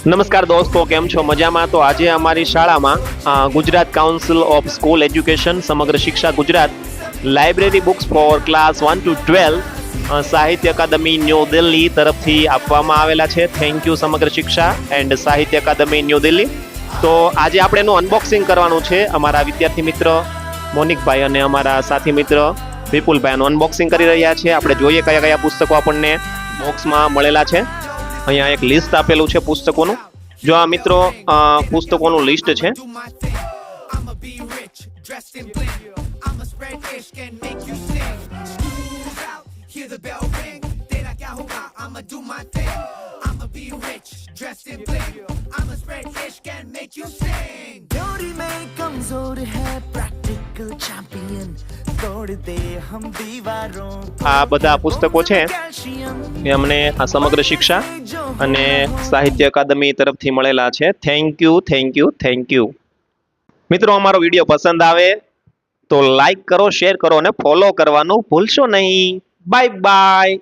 નમસ્કાર દોસ્તો, કેમ છો? મજામાં? તો આજે અમારી શાળામાં Gujarat council of school education Samagra Shiksha Gujarat library books for class 1 to 12 Sahitya Akademi new Delhi તરફથી આપવામાં આવેલા છે. થેન્ક યુ સમગ્ર શિક્ષા એન્ડ સાહિત્ય અકાદમી ન્યૂ દિલ્હી. તો આજે આપણે એનું અનબોક્સિંગ કરવાનું છે. અમારા વિદ્યાર્થી મિત્ર મોનિકભાઈ અને અમારા સાથી મિત્ર વિપુલભાઈનું અનબોક્સિંગ કરી રહ્યા છે. આપણે જોઈએ કયા કયા પુસ્તકો આપણને બોક્સમાં મળેલા છે. અહીંયા એક લિસ્ટ આપેલું છે પુસ્તકોનું. જો આ મિત્રો પુસ્તકોનું લિસ્ટ છે. આ બધા પુસ્તકો છે એ અમને સમગ્ર શિક્ષા અને સાહિત્ય અકાદમી તરફથી મળેલા છે. Thank you, thank you, thank you. મિત્રો, અમારો વિડીયો પસંદ આવે તો લાઈક કરો, શેર કરો અને ફોલો કરવાનું ભૂલશો નહીં. Bye bye.